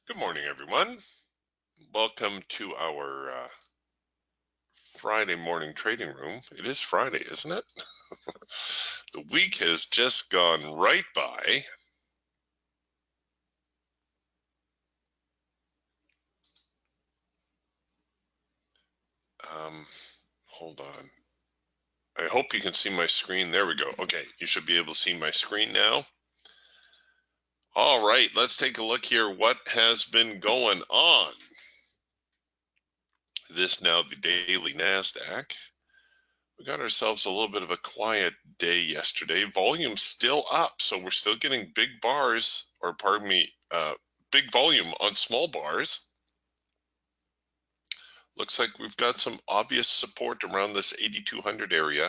Good morning, everyone. Welcome to our Friday morning trading room. It is Friday, isn't it? The week has just gone right by. Hold on. I hope you can see my screen. There we go. Okay, you should be able to see my screen now. All right, let's take a look here. What has been going on? This now the daily NASDAQ. We got ourselves a little bit of a quiet day yesterday. Volume still up, so we're still getting big bars, or pardon me, big volume on small bars. Looks like we've got some obvious support around this 8,200 area.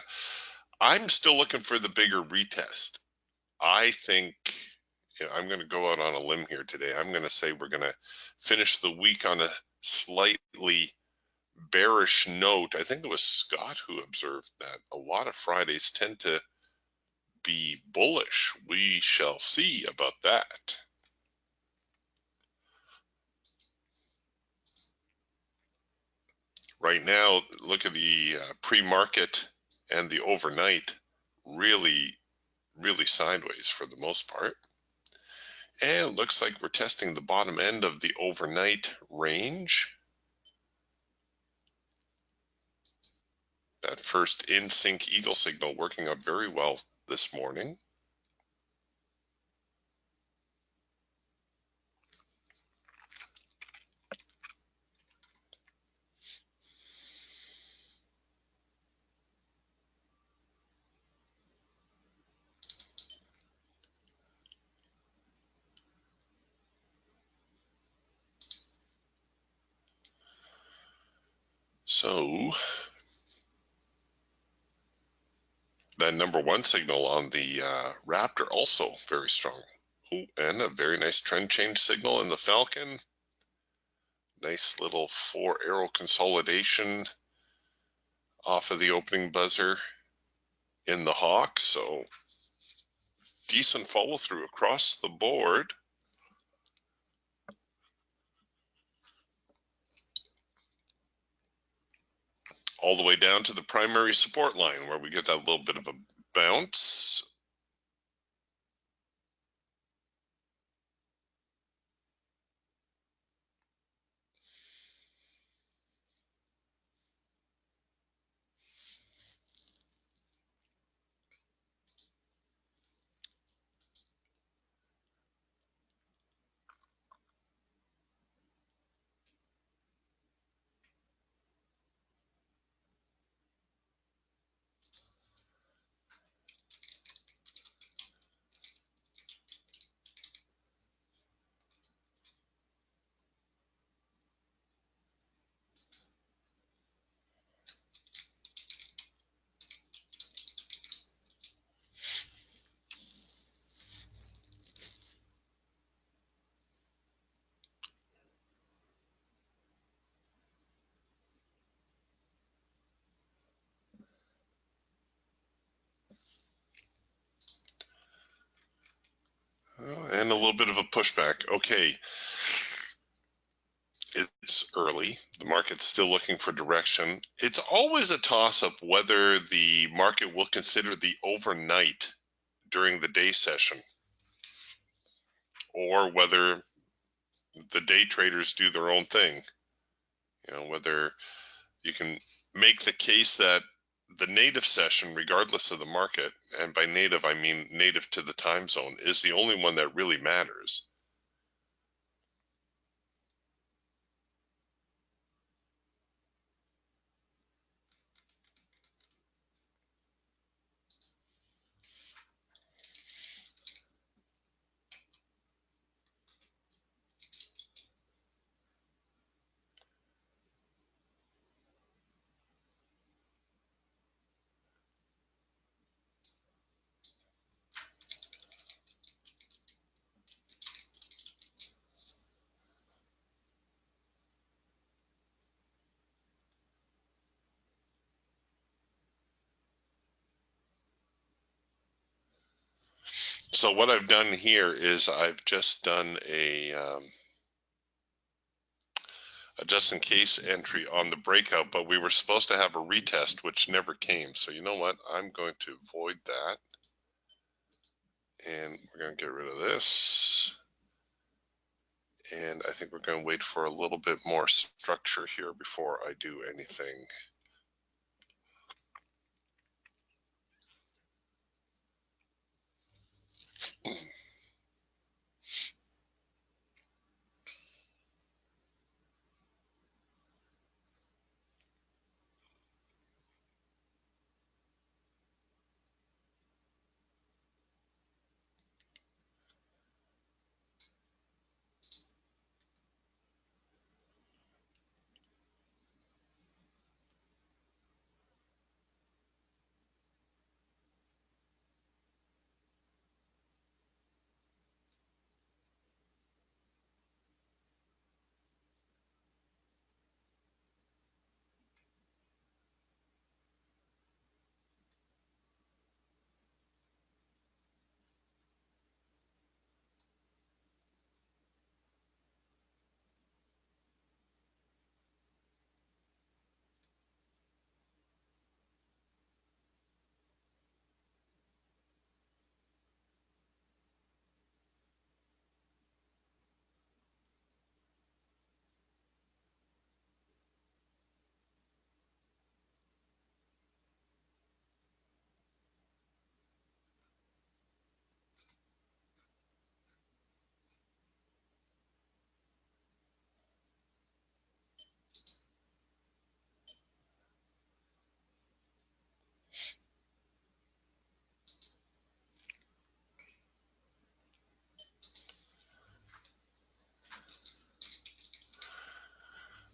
I'm still looking for the bigger retest. I think I'm going to go out on a limb here today. I'm going to say we're going to finish the week on a slightly bearish note. I think it was Scott who observed that a lot of Fridays tend to be bullish. We shall see about that. Right now, look at the pre-market and the overnight, really sideways for the most part. And it looks like we're testing the bottom end of the overnight range. That first in sync eagle signal working out very well this morning. So that number one signal on the Raptor also very strong. Ooh, and a very nice trend change signal in the Falcon. Nice little 4-arrow consolidation off of the opening buzzer in the Hawk. So decent follow through across the board. All the way down to the primary support line where we get that little bit of a bounce. And a little bit of a pushback. Okay, it's early. The market's still looking for direction. It's always a toss-up whether the market will consider the overnight during the day session or whether the day traders do their own thing. Whether you can make the case that the native session, regardless of the market, and by native I mean native to the time zone, is the only one that really matters. So what I've done here is I've just done a a just in case entry on the breakout, but we were supposed to have a retest, which never came. So you know what? I'm going to void that. And we're going to get rid of this. And I think we're going to wait for a little bit more structure here before I do anything.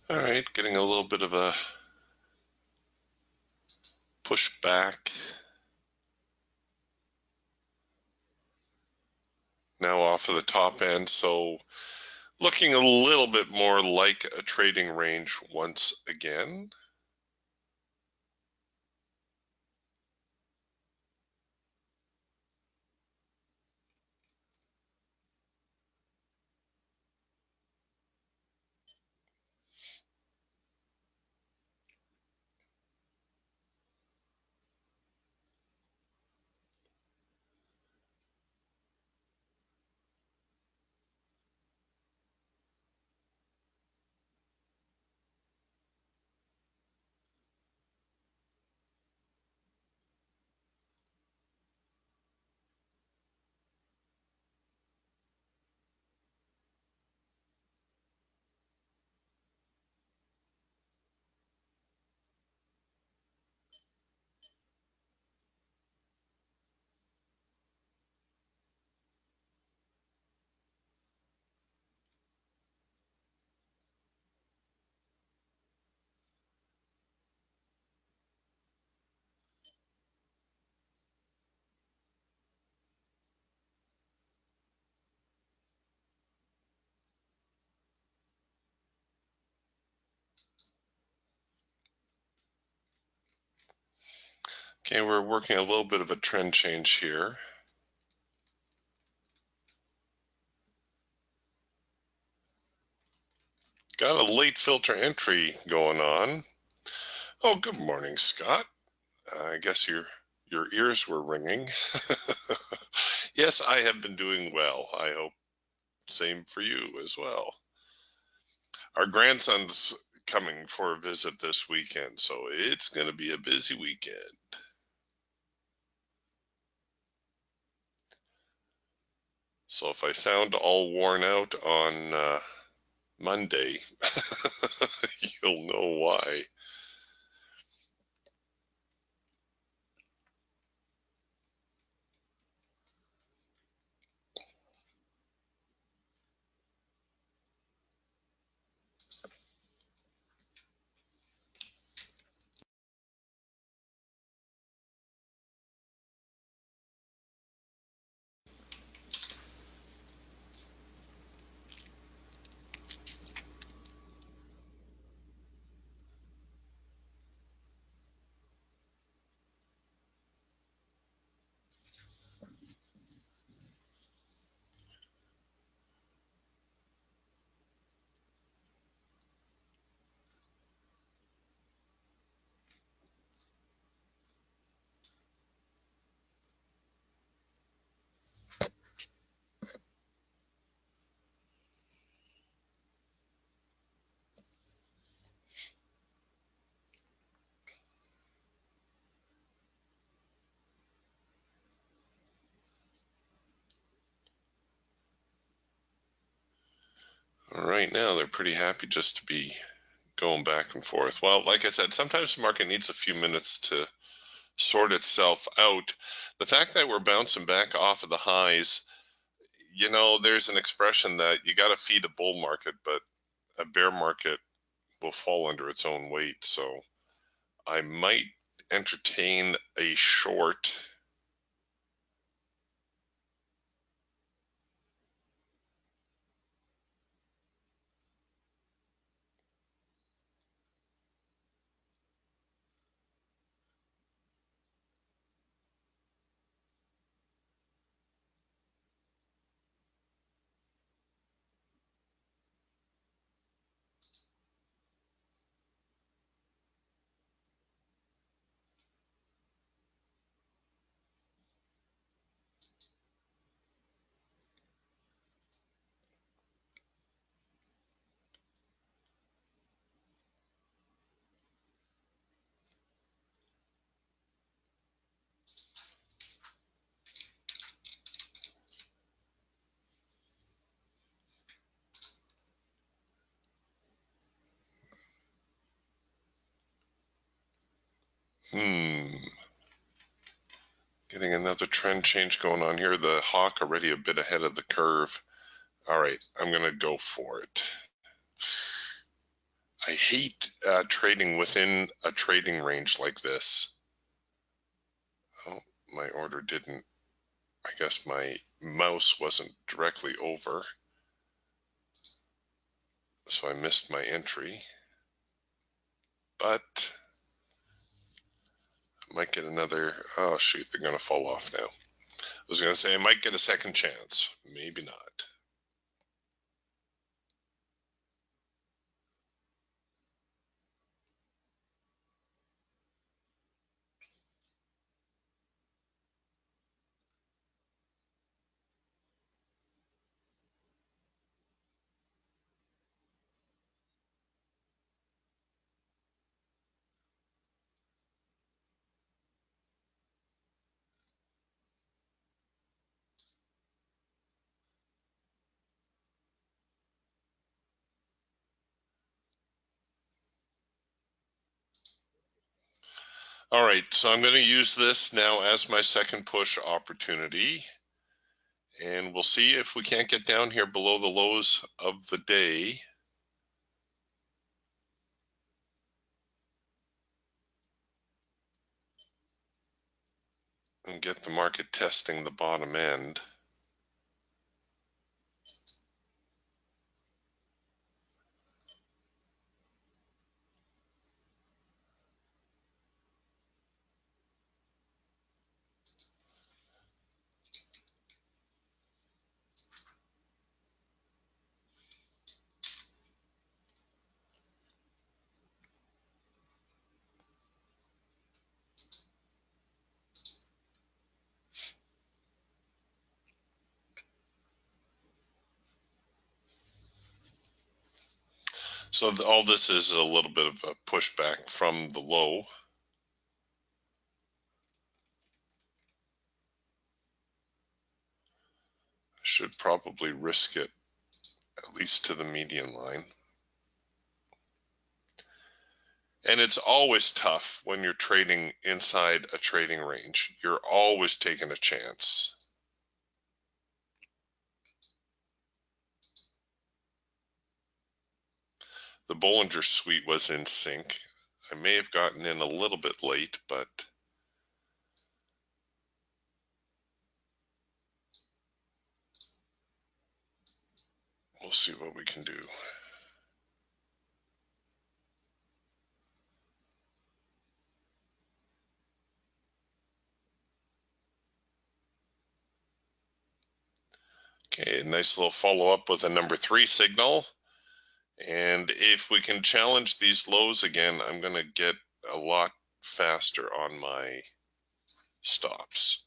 All right, getting a little bit of a push back. Now off of the top end, so looking a little bit more like a trading range once again. Okay, we're working a little bit of a trend change here. Got a late filter entry going on. Oh, good morning, Scott. I guess your ears were ringing. Yes, I have been doing well. I hope same for you as well. Our grandson's coming for a visit this weekend, so it's going to be a busy weekend. So if I sound all worn out on Monday, you'll know why. Right now, they're pretty happy just to be going back and forth. Well, like I said, sometimes the market needs a few minutes to sort itself out. The fact that we're bouncing back off of the highs, there's an expression that you got to feed a bull market, but a bear market will fall under its own weight. So I might entertain a short. Getting another trend change going on here. The hawk already a bit ahead of the curve. All right, I'm going to go for it. I hate trading within a trading range like this. Oh, my order didn't. I guess my mouse wasn't directly over, so I missed my entry. But I might get another. Oh, shoot, they're going to fall off now. I was going to say I might get a second chance. Maybe not. All right, so I'm going to use this now as my second push opportunity. And we'll see if we can't get down here below the lows of the day. And get the market testing the bottom end. So all this is a little bit of a pushback from the low. I should probably risk it at least to the median line. And it's always tough when you're trading inside a trading range. You're always taking a chance. The Bollinger Suite was in sync. I may have gotten in a little bit late, but we'll see what we can do. Okay, nice little follow-up with a number 3 signal. And if we can challenge these lows again, I'm going to get a lot faster on my stops.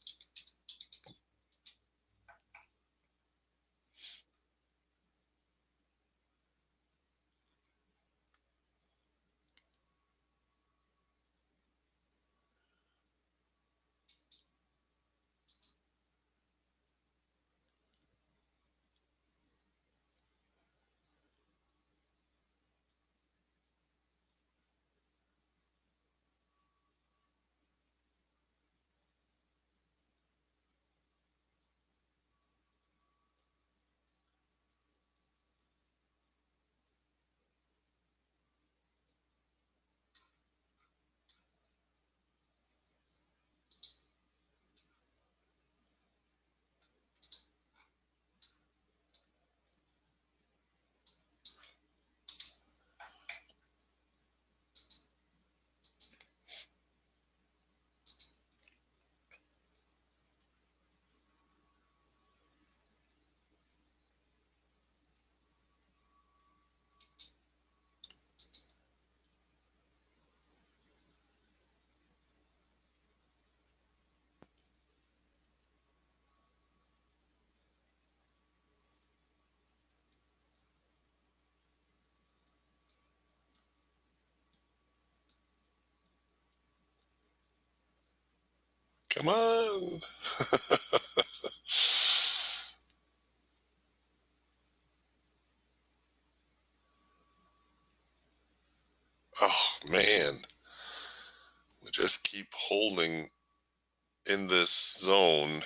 Come on. Oh, man. We just keep holding in this zone.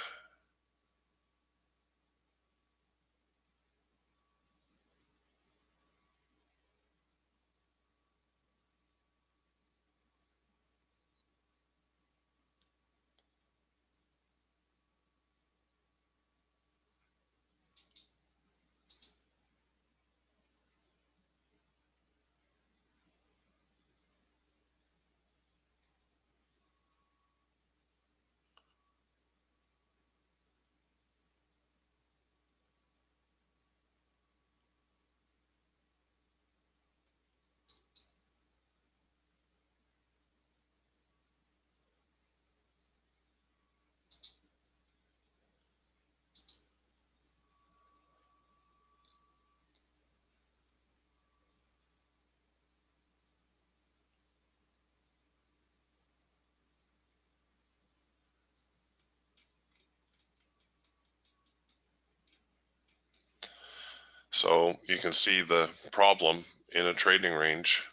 So you can see the problem in a trading range.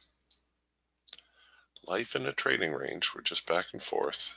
Life in a trading range, we're just back and forth.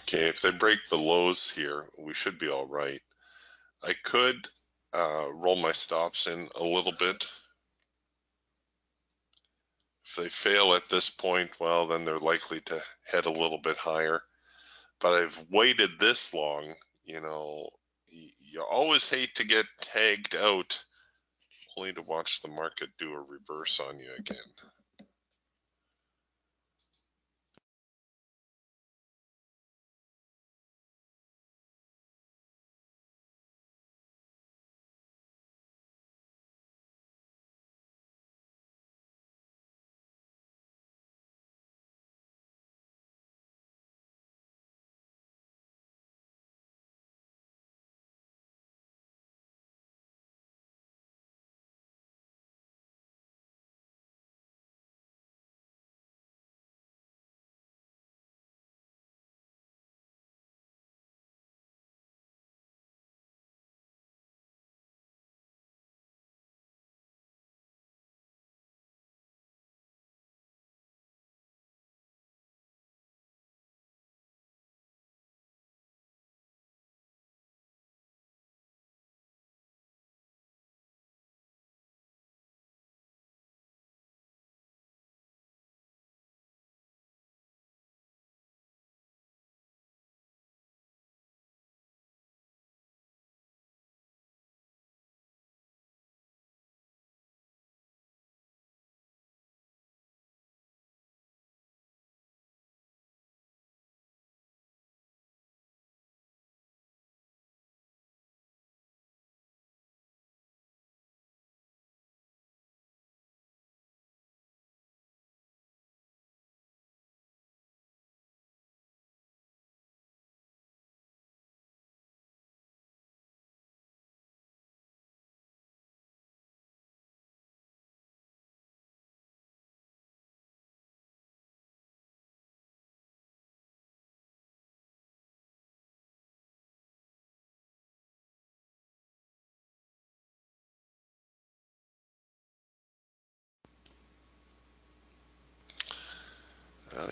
Okay, if they break the lows here, we should be all right. I could roll my stops in a little bit. If they fail at this point, well, then they're likely to head a little bit higher. But I've waited this long, you always hate to get tagged out only to watch the market do a reverse on you again.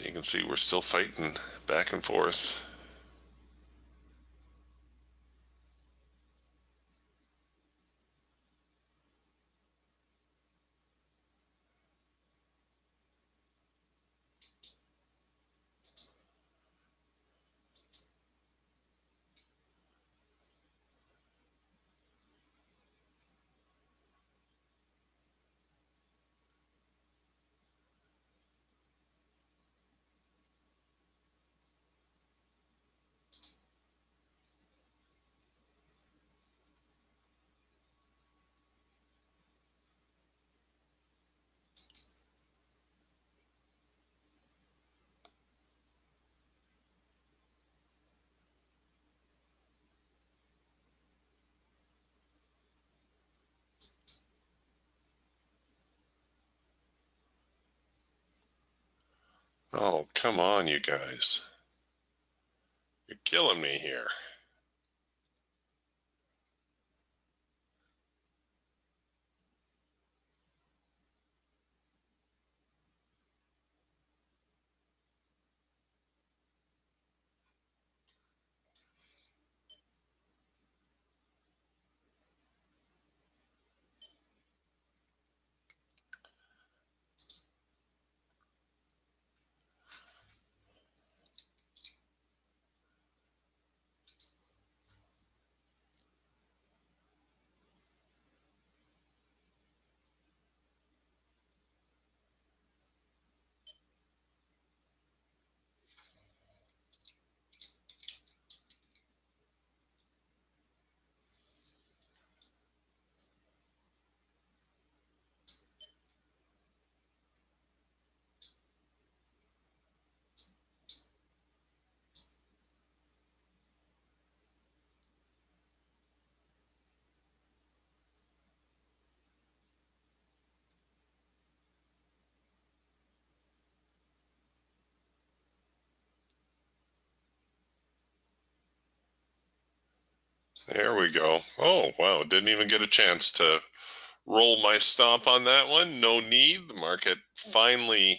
You can see we're still fighting back and forth. Oh, come on, you guys. You're killing me here. There we go. Oh, wow. Didn't even get a chance to roll my stop on that one. No need. The market finally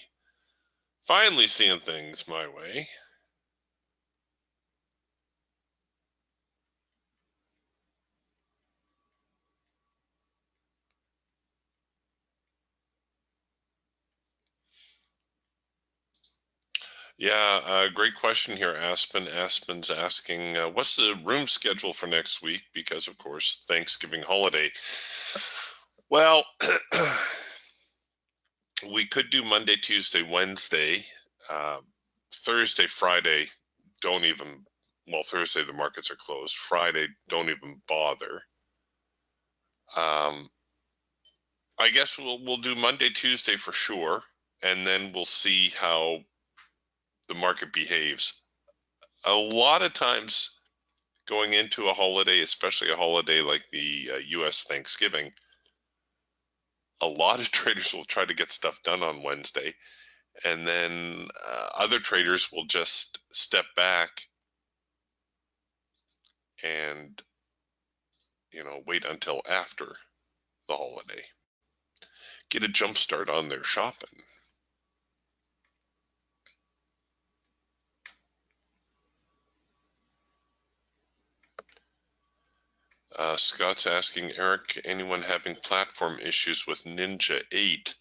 seeing things my way. Yeah, great question here, Aspen. Aspen's asking, what's the room schedule for next week? Because, of course, Thanksgiving holiday. Well, we could do Monday, Tuesday, Wednesday. Thursday, Friday, don't even, well, Thursday the markets are closed. Friday, don't even bother. I guess we'll do Monday, Tuesday for sure, and then we'll see how the market behaves. A lot of times going into a holiday, especially a holiday like the U.S. Thanksgiving, a lot of traders will try to get stuff done on Wednesday, and then other traders will just step back and wait until after the holiday, get a jump start on their shopping. Scott's asking, Eric, anyone having platform issues with Ninja 8?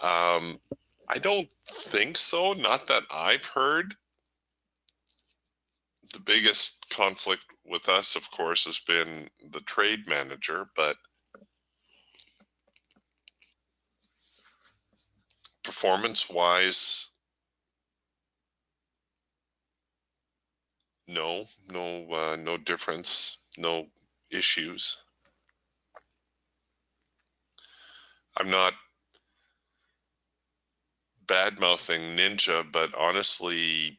I don't think so. Not that I've heard. The biggest conflict with us, of course, has been the trade manager, but performance-wise, no difference, no issues. I'm not bad-mouthing Ninja, but honestly,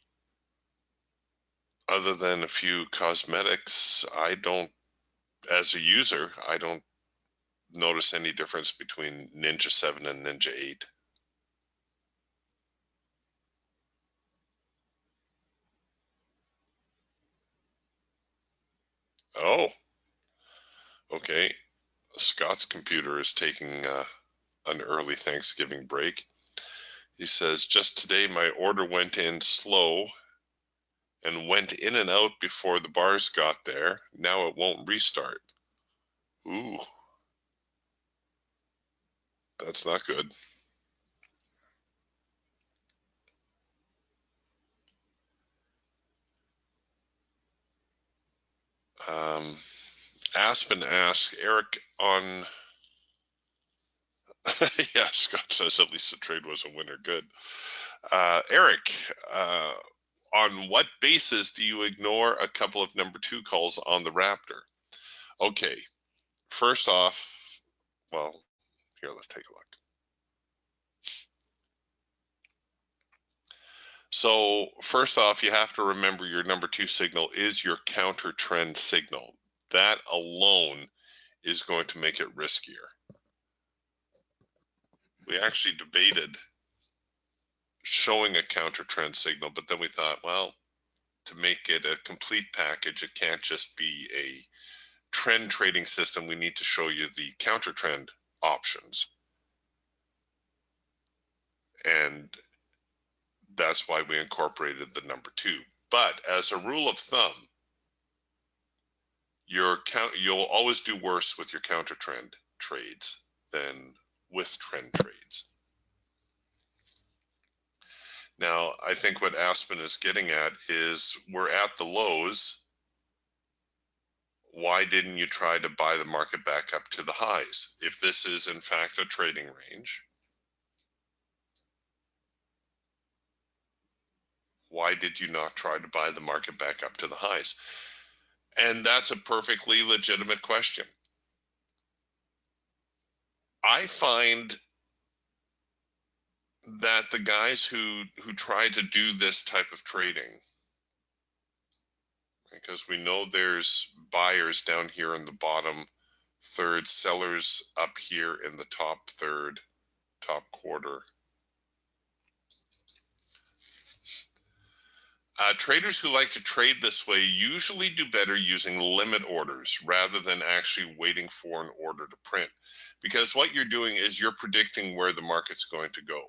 other than a few cosmetics, as a user, I don't notice any difference between Ninja 7 and Ninja 8. Oh, okay. Scott's computer is taking an early Thanksgiving break. He says, just today my order went in slow and went in and out before the bars got there. Now it won't restart. Ooh, that's not good. Aspen asks, Eric, on yeah, Scott says at least the trade was a winner. Good. Eric, on what basis do you ignore a couple of number 2 calls on the Raptor? Okay, first off, well, here, let's take a look. So first off, you have to remember your number 2 signal is your counter trend signal. That alone is going to make it riskier. We actually debated showing a counter trend signal, but then we thought, well, to make it a complete package, it can't just be a trend trading system. We need to show you the counter trend options. And that's why we incorporated the number 2. But as a rule of thumb, you'll always do worse with your counter trend trades than with trend trades. Now, I think what Aspen is getting at is we're at the lows. Why didn't you try to buy the market back up to the highs? If this is in fact a trading range, why did you not try to buy the market back up to the highs? And that's a perfectly legitimate question. I find that the guys who try to do this type of trading, because we know there's buyers down here in the bottom third, sellers up here in the top third, top quarter. Traders who like to trade this way usually do better using limit orders rather than actually waiting for an order to print, because what you're doing is you're predicting where the market's going to go.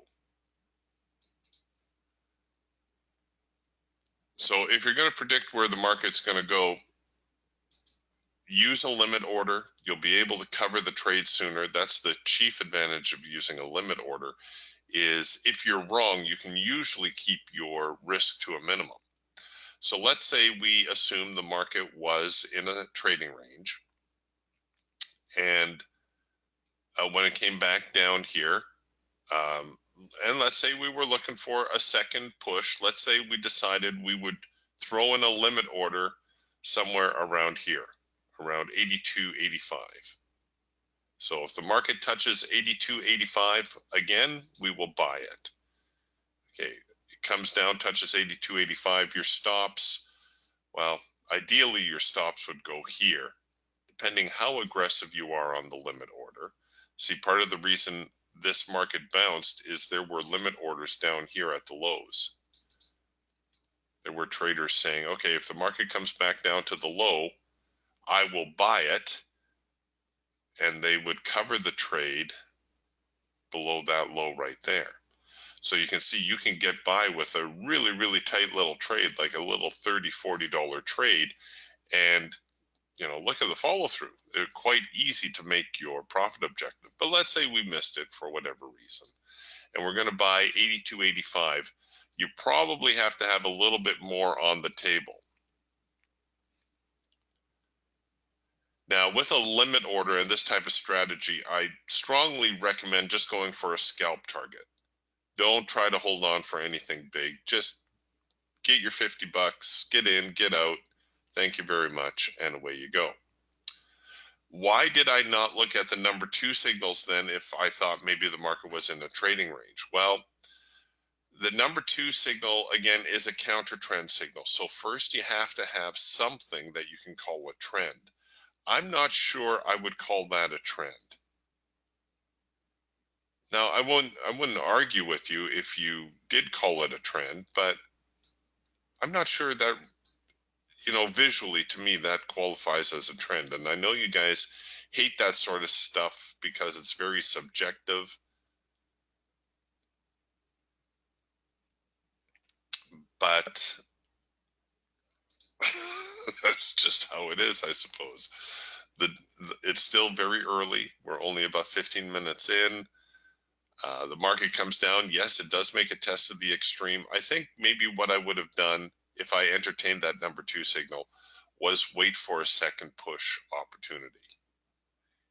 So if you're going to predict where the market's going to go, use a limit order. You'll be able to cover the trade sooner. That's the chief advantage of using a limit order, is if you're wrong, you can usually keep your risk to a minimum. So let's say we assume the market was in a trading range, and when it came back down here, and let's say we were looking for a second push, let's say we decided we would throw in a limit order somewhere around here, around 82.85. So if the market touches 82.85 again, we will buy it. Okay, it comes down, touches 82.85, your stops, well, ideally your stops would go here, depending how aggressive you are on the limit order. See, part of the reason this market bounced is there were limit orders down here at the lows. There were traders saying, okay, if the market comes back down to the low, I will buy it, and they would cover the trade below that low right there. So you can see you can get by with a really, really tight little trade, like a little $30, $40 trade, and look at the follow through. They're quite easy to make your profit objective. But let's say we missed it for whatever reason, and we're going to buy 82.85. You probably have to have a little bit more on the table. Now, with a limit order and this type of strategy, I strongly recommend just going for a scalp target. Don't try to hold on for anything big. Just get your 50 bucks, get in, get out. Thank you very much, and away you go. Why did I not look at the number 2 signals then if I thought maybe the market was in a trading range? Well, the number 2 signal, again, is a counter trend signal. So first you have to have something that you can call a trend. I'm not sure I would call that a trend. Now, I wouldn't argue with you if you did call it a trend, but I'm not sure that, visually to me that qualifies as a trend. And I know you guys hate that sort of stuff because it's very subjective. but that's just how it is, I suppose. It's still very early. We're only about 15 minutes in. The market comes down. Yes, it does make a test of the extreme. I think maybe what I would have done if I entertained that number 2 signal was wait for a second push opportunity.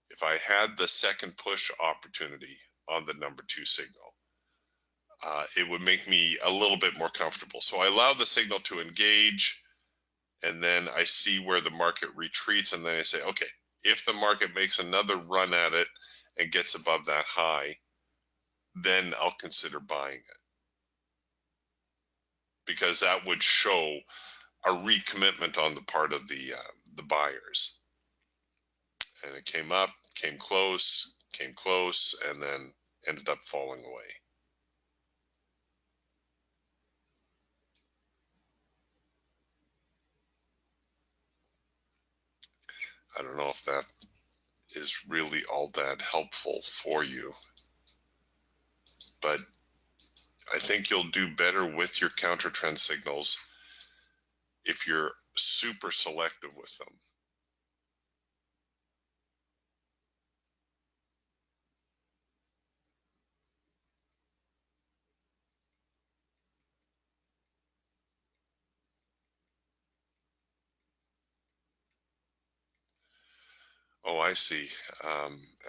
If I had the second push opportunity on the number 2 signal, it would make me a little bit more comfortable. So I allow the signal to engage, and then I see where the market retreats, and then I say, okay, if the market makes another run at it and gets above that high, then I'll consider buying it, because that would show a recommitment on the part of the buyers. And it came up, came close, and then ended up falling away. I don't know if that is really all that helpful for you, but I think you'll do better with your counter trend signals if you're super selective with them. Oh, I see.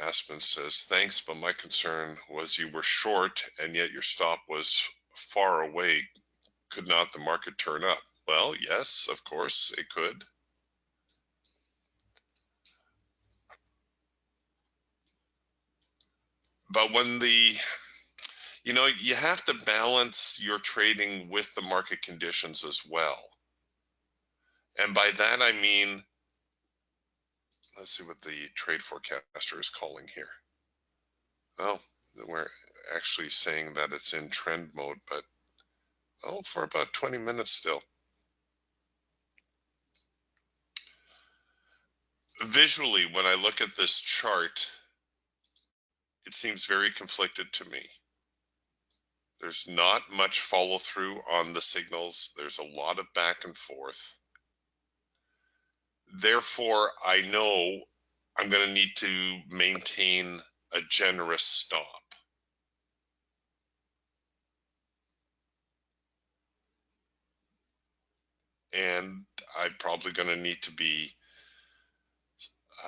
Aspen says, thanks, but my concern was you were short and yet your stop was far away. Could not the market turn up? Well, yes, of course it could. But when you have to balance your trading with the market conditions as well. And by that, I mean, let's see what the trade forecaster is calling here. Oh, we're actually saying that it's in trend mode, but for about 20 minutes still. Visually, when I look at this chart, it seems very conflicted to me. There's not much follow through on the signals. There's a lot of back and forth. Therefore, I know I'm going to need to maintain a generous stop. And I'm probably going to need to be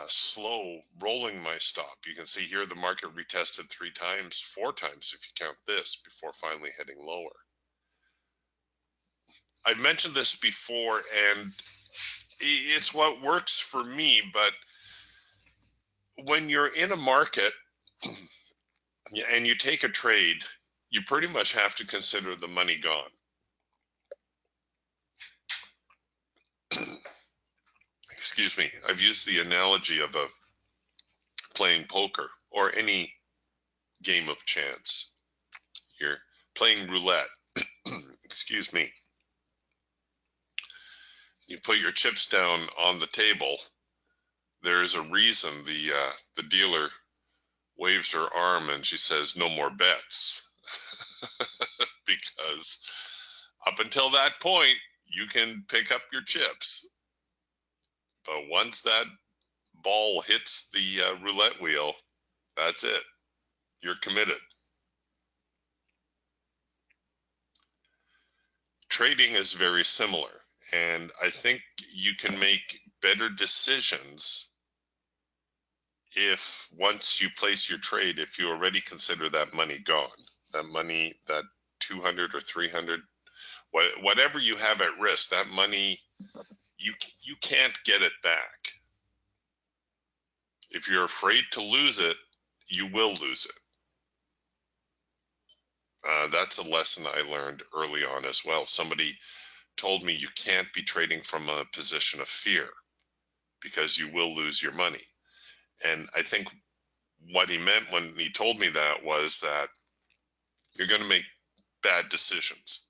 slow rolling my stop. You can see here the market retested 3 times, 4 times if you count this, before finally heading lower. I've mentioned this before, and it's what works for me, but when you're in a market and you take a trade, you pretty much have to consider the money gone. Excuse me. I've used the analogy of playing poker or any game of chance. You're playing roulette. Excuse me. You put your chips down on the table. There's a reason the dealer waves her arm and she says, "No more bets," because up until that point, you can pick up your chips. But once that ball hits the roulette wheel, that's it. You're committed. Trading is very similar, and I think you can make better decisions if once you place your trade, if you already consider that money gone, that money, that 200 or 300, whatever you have at risk, that money, you can't get it back. If you're afraid to lose it, you will lose it. That's a lesson I learned early on as well. Somebody told me you can't be trading from a position of fear because you will lose your money. And I think what he meant when he told me that was that you're going to make bad decisions.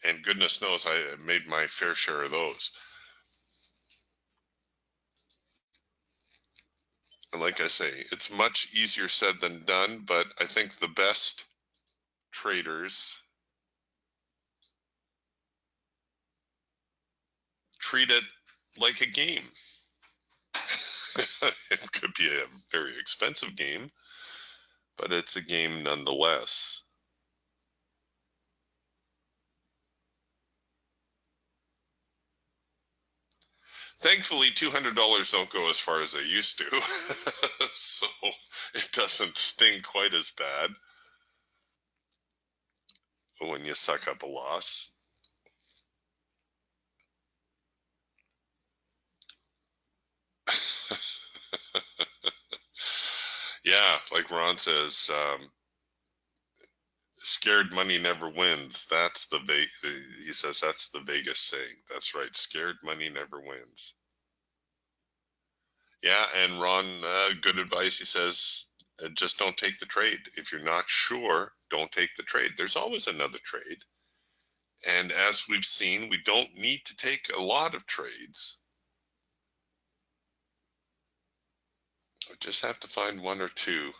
And goodness knows I made my fair share of those. And like I say, it's much easier said than done, but I think the best traders treat it like a game. It could be a very expensive game, but it's a game nonetheless. Thankfully, $200 don't go as far as they used to, so it doesn't sting quite as bad when you suck up a loss. Yeah, like Ron says, scared money never wins. He says that's the Vegas saying. That's right. Scared money never wins. Yeah, and Ron, good advice. He says, just don't take the trade. If you're not sure, don't take the trade. There's always another trade. And as we've seen, we don't need to take a lot of trades. We just have to find one or two.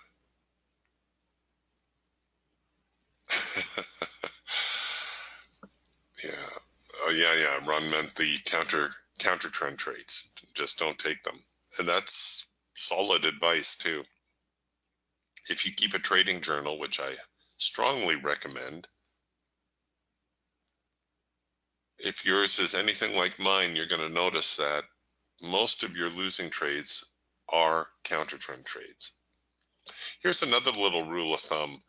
Yeah. Oh, yeah. Ron meant the counter trend trades. Just don't take them. And that's solid advice too. If you keep a trading journal, which I strongly recommend, if yours is anything like mine, you're going to notice that most of your losing trades are counter trend trades. Here's another little rule of thumb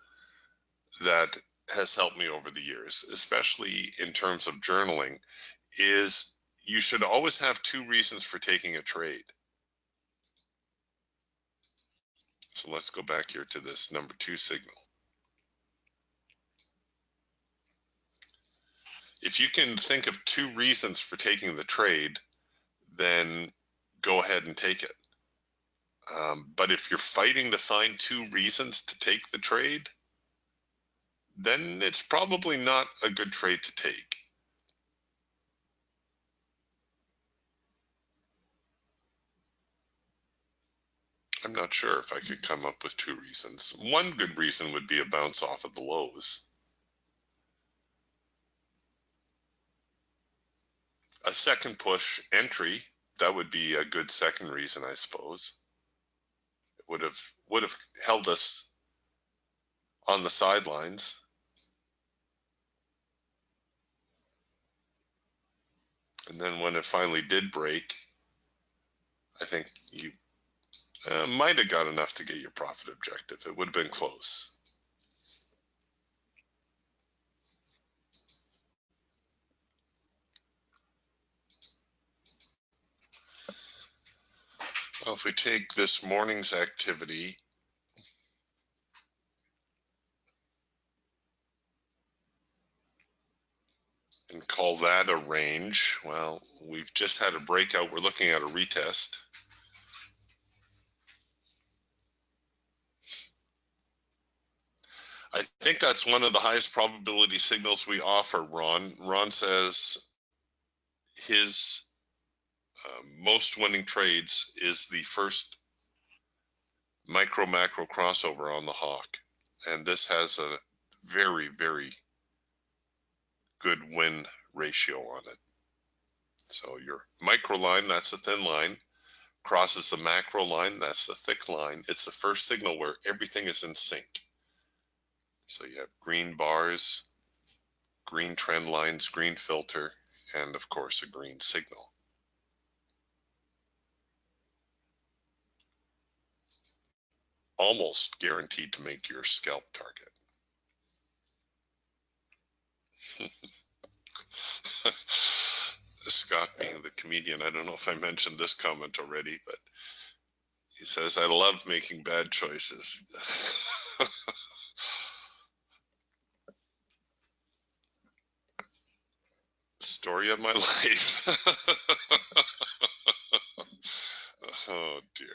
that has helped me over the years, especially in terms of journaling, is you should always have two reasons for taking a trade. So let's go back here to this number 2 signal. If you can think of two reasons for taking the trade, then go ahead and take it. But if you're fighting to find two reasons to take the trade, then it's probably not a good trade to take. I'm not sure if I could come up with two reasons. One good reason would be a bounce off of the lows. A second push entry, that would be a good second reason, I suppose. It would have held us on the sidelines. And then when it finally did break, I think you might have got enough to get your profit objective. It would have been close. Well, if we take this morning's activity, and call that a range, well, we've just had a breakout. We're looking at a retest. I think that's one of the highest probability signals we offer, Ron. Ron says his most winning trades is the first micro macro crossover on the hawk. And this has a very, very good win ratio on it. So your micro line, that's a thin line, crosses the macro line, that's the thick line. It's the first signal where everything is in sync. So you have green bars, green trend lines, green filter, and of course a green signal. Almost guaranteed to make your scalp target. Scott being the comedian, I don't know if I mentioned this comment already, but he says, I love making bad choices. Story of my life. Oh dear.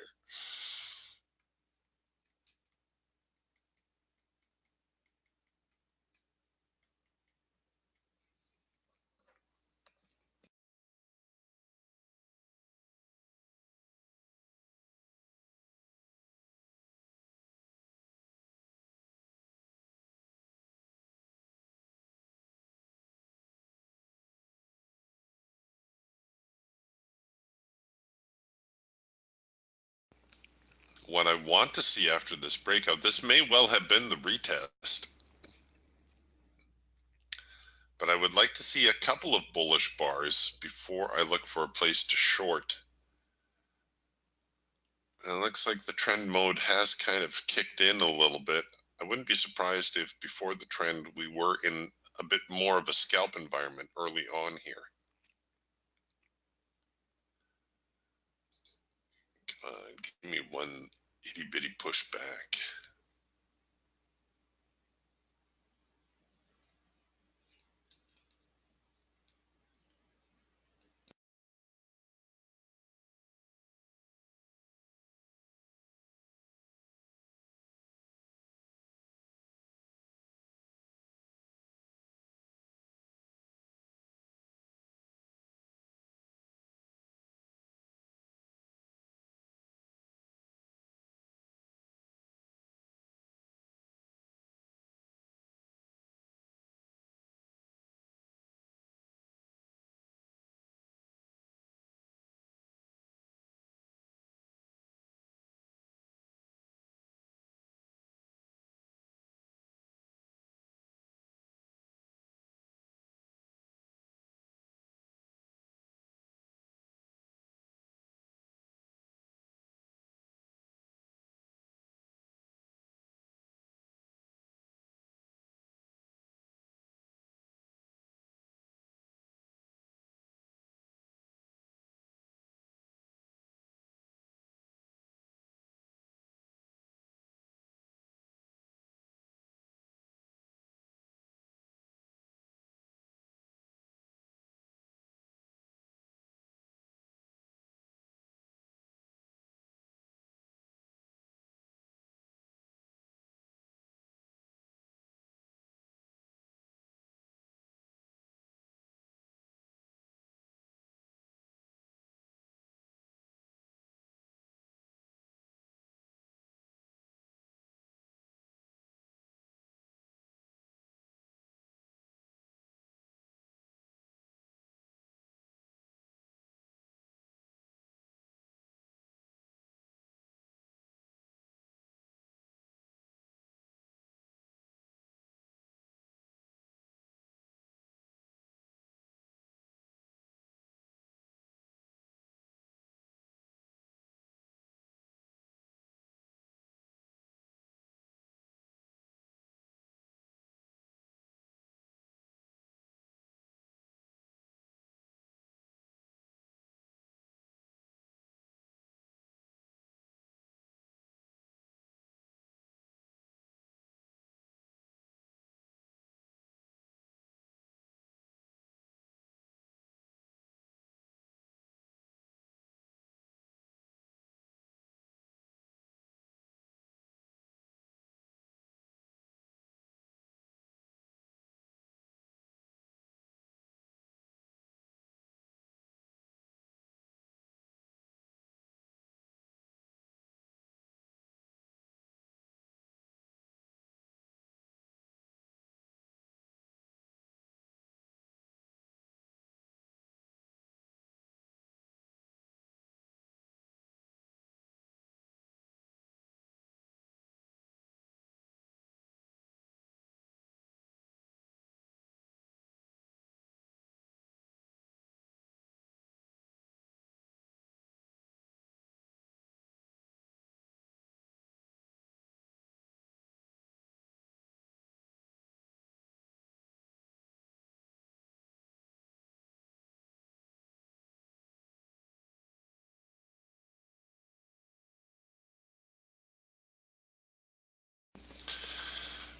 what I want to see after this breakout, this may well have been the retest, but I would like to see a couple of bullish bars before I look for a place to short. And it looks like the trend mode has kind of kicked in a little bit. I wouldn't be surprised if before the trend we were in a bit more of a scalp environment early on here. Come on, give me one itty bitty pushback.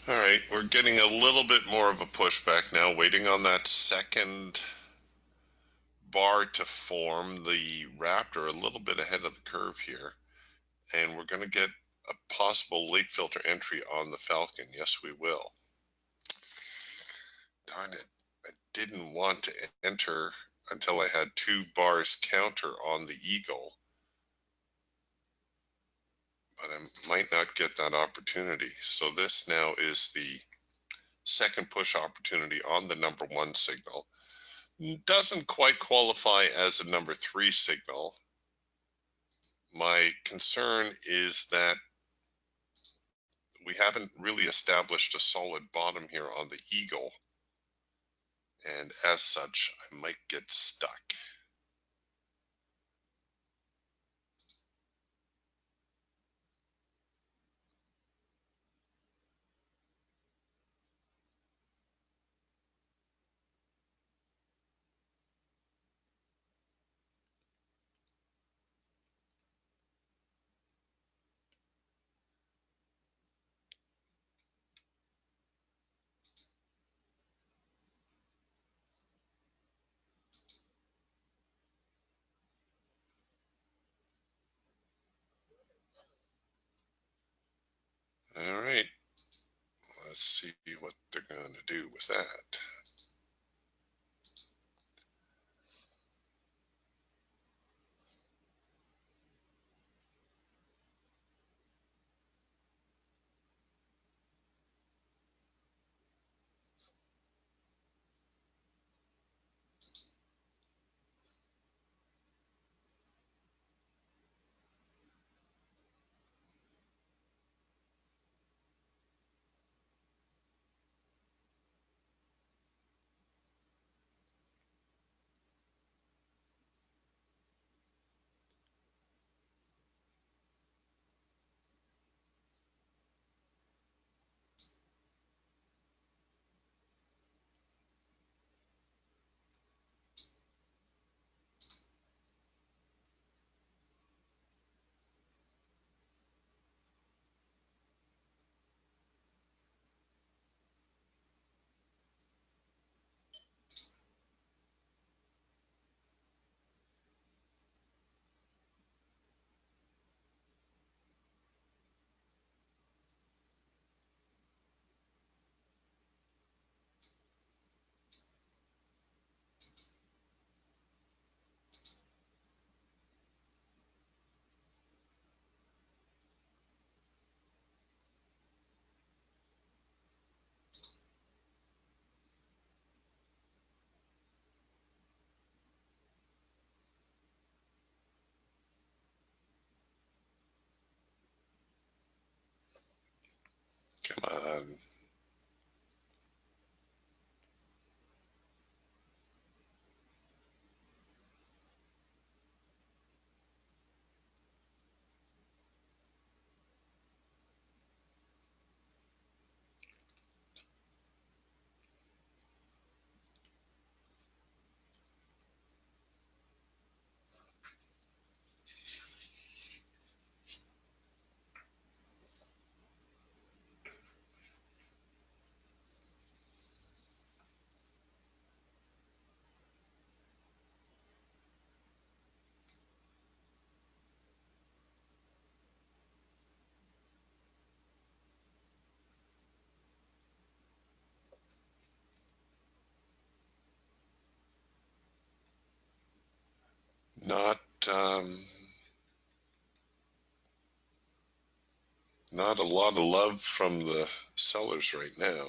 All right, we're getting a little bit more of a pushback now, waiting on that second bar to form. The Raptor a little bit ahead of the curve here, and we're going to get a possible late filter entry on the Falcon. Yes, we will. Darn it, I didn't want to enter until I had 2 bars counter on the Eagle, but I might not get that opportunity. So this now is the second push opportunity on the number 1 signal. Doesn't quite qualify as a number 3 signal. My concern is that we haven't really established a solid bottom here on the Eagle, and as such, I might get stuck. All right, let's see what they're going to do with that. Come on. Not not a lot of love from the sellers right now.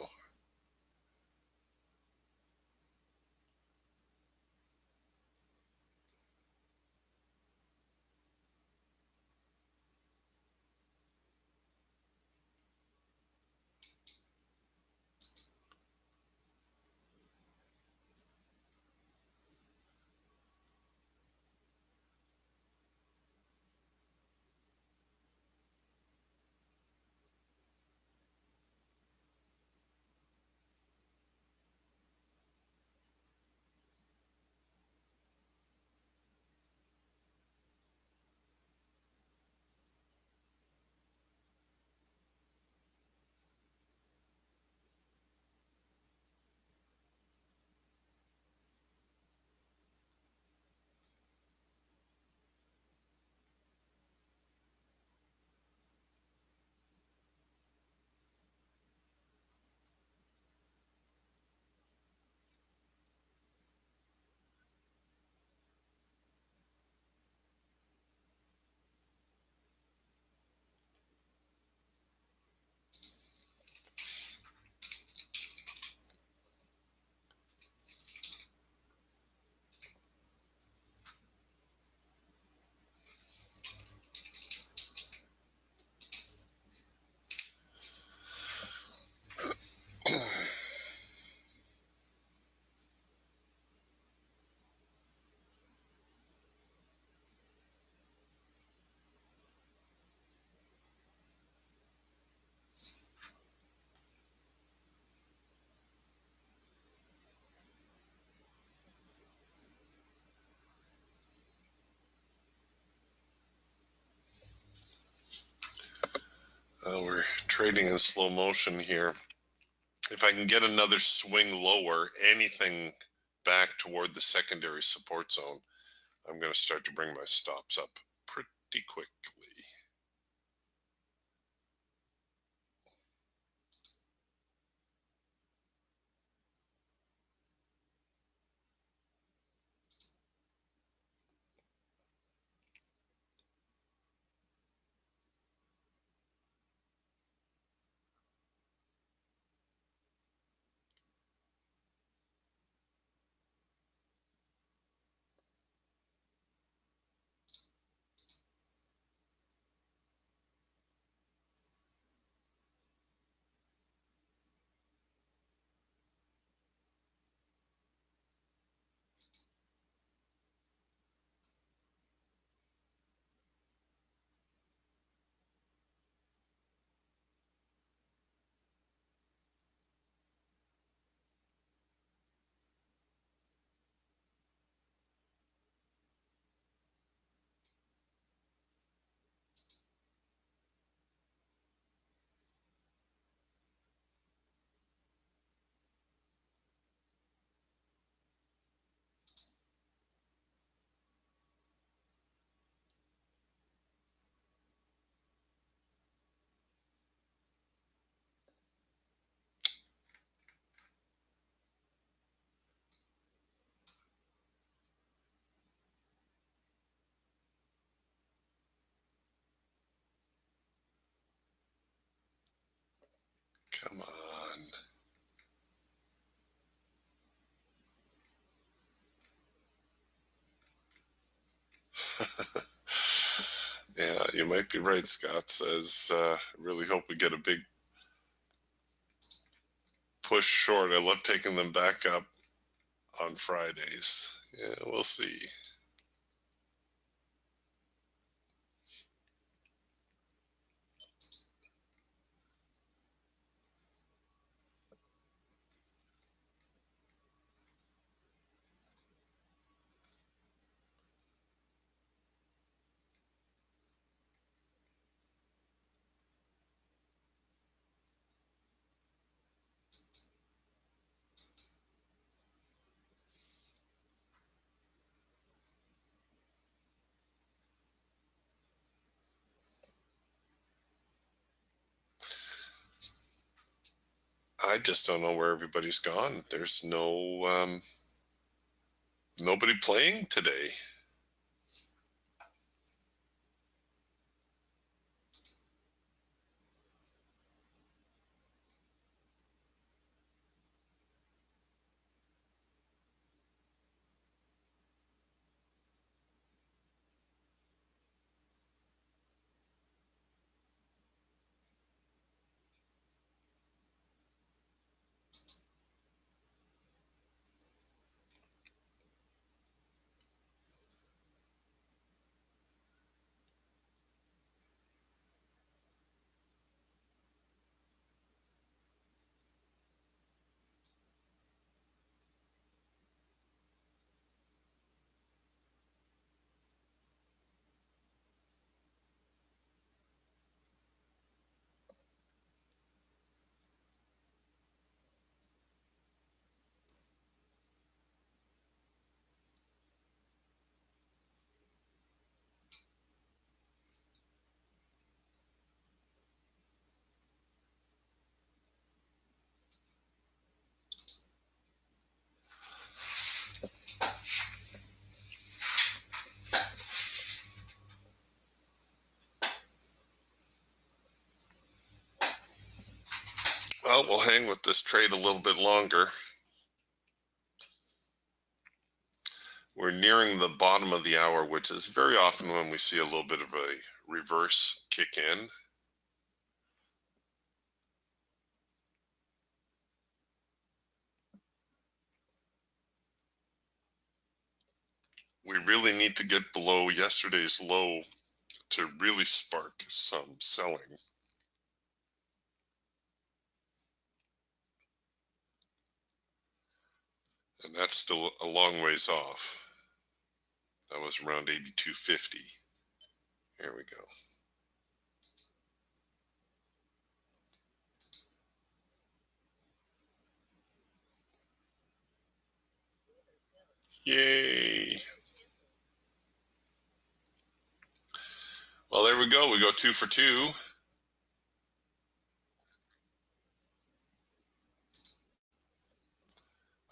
We're trading in slow motion here. If I can get another swing lower, anything back toward the secondary support zone, I'm going to start to bring my stops up pretty quickly. Come on. Yeah, you might be right, Scott says. I really hope we get a big push short. I love taking them back up on Fridays. Yeah, we'll see. I just don't know where everybody's gone. There's nobody playing today. Well, we'll hang with this trade a little bit longer. We're nearing the bottom of the hour, which is very often when we see a little bit of a reverse kick in. We really need to get below yesterday's low to really spark some selling. And that's still a long ways off. That was around 82.50. There we go. Yay. Well, there we go. We go 2 for 2.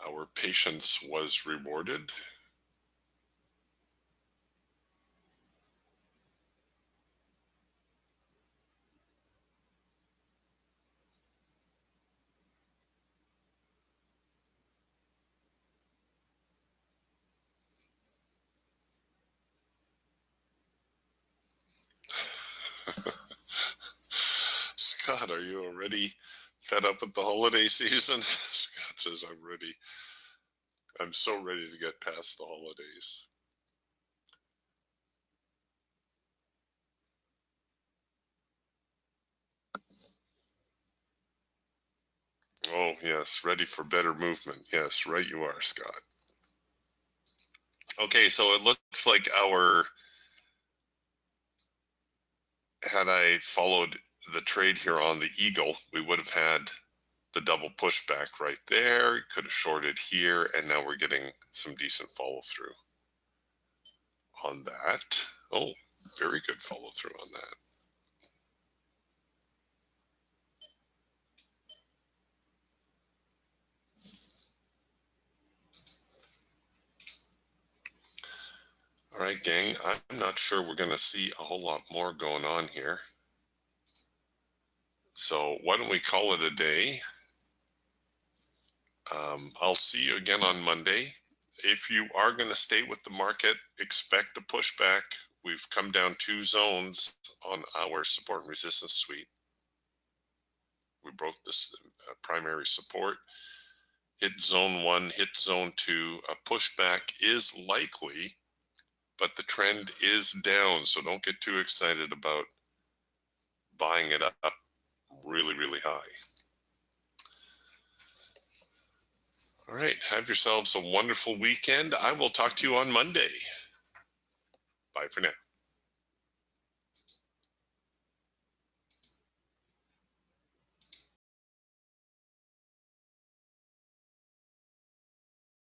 Our patience was rewarded. Scott, are you already fed up with the holiday season? Scott says, I'm ready. I'm so ready to get past the holidays. Oh, yes, ready for better movement. Yes, right you are, Scott. Okay, so it looks like had I followed the trade here on the Eagle, we would have had the double pushback right there. Could have shorted here, and now we're getting some decent follow through on that. Oh, very good follow through on that. All right, gang, I'm not sure we're going to see a whole lot more going on here. So why don't we call it a day? I'll see you again on Monday. If you are going to stay with the market, expect a pushback. We've come down 2 zones on our support and resistance suite. We broke this primary support, hit zone 1, hit zone 2. A pushback is likely, but the trend is down, so don't get too excited about buying it up really, really high. All right, have yourselves a wonderful weekend. I will talk to you on Monday. Bye for now.